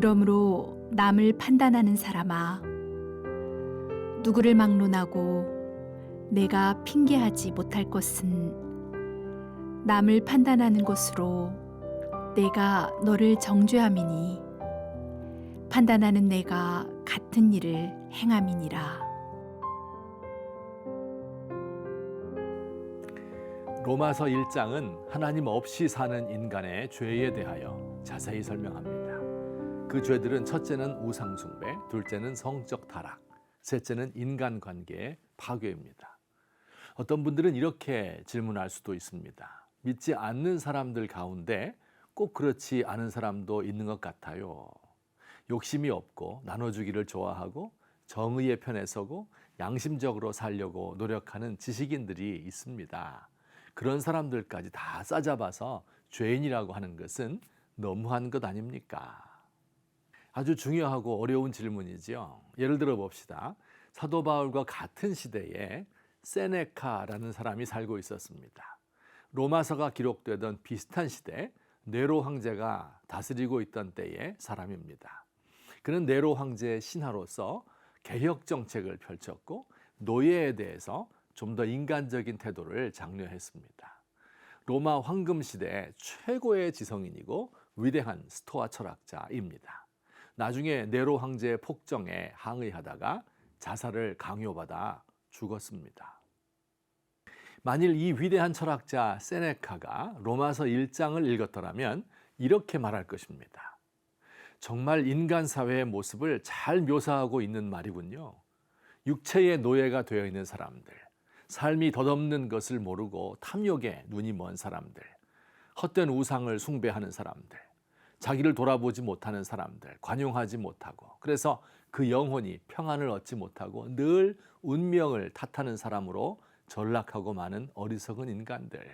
그러므로 남을 판단하는 사람아, 누구를 막론하고 내가 핑계하지 못할 것은 남을 판단하는 것으로 내가 너를 정죄함이니 판단하는 내가 같은 일을 행함이니라. 로마서 1장은 하나님 없이 사는 인간의 죄에 대하여 자세히 설명합니다. 그 죄들은 첫째는 우상숭배, 둘째는 성적 타락, 셋째는 인간관계의 파괴입니다. 어떤 분들은 이렇게 질문할 수도 있습니다. 믿지 않는 사람들 가운데 꼭 그렇지 않은 사람도 있는 것 같아요. 욕심이 없고 나눠주기를 좋아하고 정의의 편에 서고 양심적으로 살려고 노력하는 지식인들이 있습니다. 그런 사람들까지 다 싸잡아서 죄인이라고 하는 것은 너무한 것 아닙니까? 아주 중요하고 어려운 질문이지요. 예를 들어 봅시다. 사도 바울과 같은 시대에 세네카라는 사람이 살고 있었습니다. 로마서가 기록되던 비슷한 시대 네로 황제가 다스리고 있던 때의 사람입니다. 그는 네로 황제의 신하로서 개혁 정책을 펼쳤고 노예에 대해서 좀 더 인간적인 태도를 장려했습니다. 로마 황금 시대의 최고의 지성인이고 위대한 스토아 철학자입니다. 나중에 네로 황제의 폭정에 항의하다가 자살을 강요받아 죽었습니다. 만일 이 위대한 철학자 세네카가 로마서 1장을 읽었더라면 이렇게 말할 것입니다. 정말 인간 사회의 모습을 잘 묘사하고 있는 말이군요. 육체의 노예가 되어 있는 사람들, 삶이 덧없는 것을 모르고 탐욕에 눈이 먼 사람들, 헛된 우상을 숭배하는 사람들, 자기를 돌아보지 못하는 사람들, 관용하지 못하고 그래서 그 영혼이 평안을 얻지 못하고 늘 운명을 탓하는 사람으로 전락하고 마는 어리석은 인간들.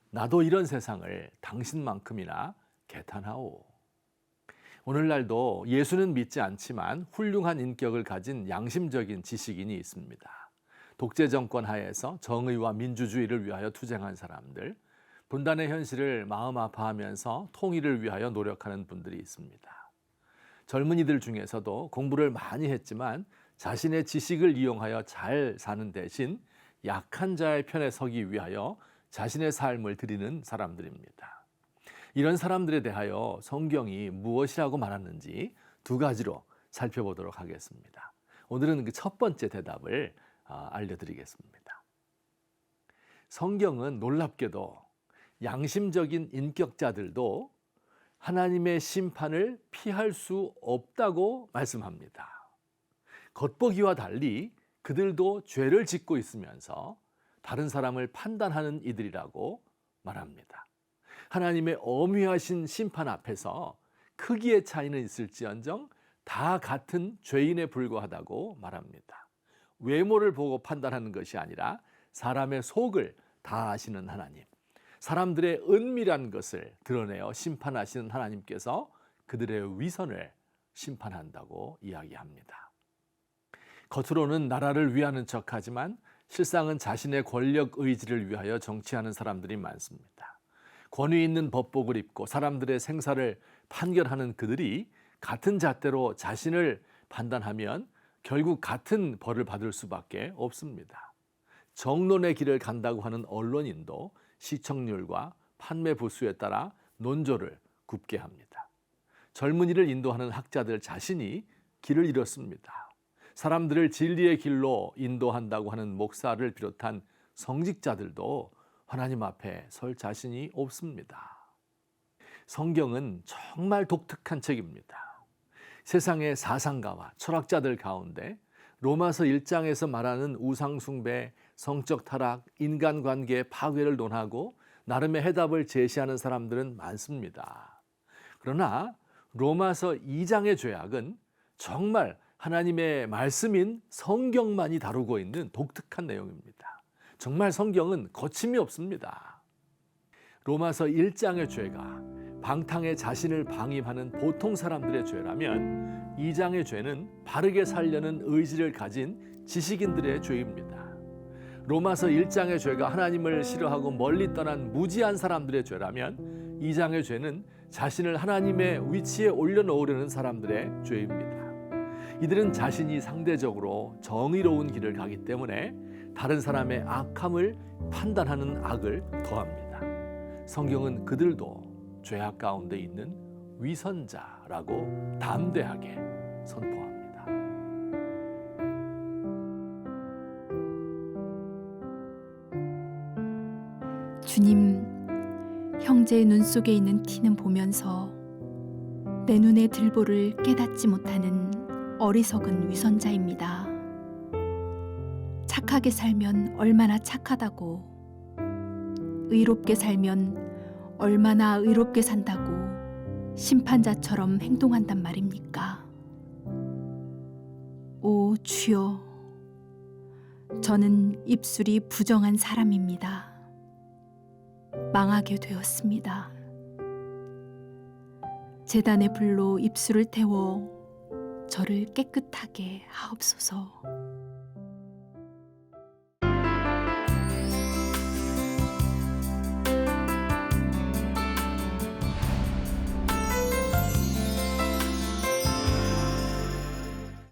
나도 이런 세상을 당신만큼이나 개탄하오. 오늘날도 예수는 믿지 않지만 훌륭한 인격을 가진 양심적인 지식인이 있습니다. 독재 정권 하에서 정의와 민주주의를 위하여 투쟁한 사람들, 분단의 현실을 마음 아파하면서 통일을 위하여 노력하는 분들이 있습니다. 젊은이들 중에서도 공부를 많이 했지만 자신의 지식을 이용하여 잘 사는 대신 약한 자의 편에 서기 위하여 자신의 삶을 드리는 사람들입니다. 이런 사람들에 대하여 성경이 무엇이라고 말하는지 두 가지로 살펴보도록 하겠습니다. 오늘은 그 첫 번째 대답을 알려드리겠습니다. 성경은 놀랍게도 양심적인 인격자들도 하나님의 심판을 피할 수 없다고 말씀합니다. 겉보기와 달리 그들도 죄를 짓고 있으면서 다른 사람을 판단하는 이들이라고 말합니다. 하나님의 엄위하신 심판 앞에서 크기의 차이는 있을지언정 다 같은 죄인에 불과하다고 말합니다. 외모를 보고 판단하는 것이 아니라 사람의 속을 다 아시는 하나님, 사람들의 은밀한 것을 드러내어 심판하시는 하나님께서 그들의 위선을 심판한다고 이야기합니다. 겉으로는 나라를 위하는 척하지만 실상은 자신의 권력 의지를 위하여 정치하는 사람들이 많습니다. 권위 있는 법복을 입고 사람들의 생사를 판결하는 그들이 같은 잣대로 자신을 판단하면 결국 같은 벌을 받을 수밖에 없습니다. 정론의 길을 간다고 하는 언론인도 시청률과 판매 부수에 따라 논조를 굽게 합니다. 젊은이를 인도하는 학자들 자신이 길을 잃었습니다. 사람들을 진리의 길로 인도한다고 하는 목사를 비롯한 성직자들도 하나님 앞에 설 자신이 없습니다. 성경은 정말 독특한 책입니다. 세상의 사상가와 철학자들 가운데 로마서 1장에서 말하는 우상숭배, 성적 타락, 인간관계의 파괴를 논하고 나름의 해답을 제시하는 사람들은 많습니다. 그러나 로마서 2장의 죄악은 정말 하나님의 말씀인 성경만이 다루고 있는 독특한 내용입니다. 정말 성경은 거침이 없습니다. 로마서 1장의 죄가 방탕에 자신을 방임하는 보통 사람들의 죄라면 2장의 죄는 바르게 살려는 의지를 가진 지식인들의 죄입니다. 로마서 1장의 죄가 하나님을 싫어하고 멀리 떠난 무지한 사람들의 죄라면 2장의 죄는 자신을 하나님의 위치에 올려놓으려는 사람들의 죄입니다. 이들은 자신이 상대적으로 정의로운 길을 가기 때문에 다른 사람의 악함을 판단하는 악을 더합니다. 성경은 그들도 죄악 가운데 있는 위선자라고 담대하게 선포합니다. 주님, 형제의 눈 속에 있는 티는 보면서 내 눈의 들보를 깨닫지 못하는 어리석은 위선자입니다. 착하게 살면 얼마나 착하다고, 의롭게 살면 얼마나 의롭게 산다고 심판자처럼 행동한단 말입니까? 오 주여, 저는 입술이 부정한 사람입니다. 망하게 되었습니다. 제단의 불로 입술을 태워 저를 깨끗하게 하옵소서.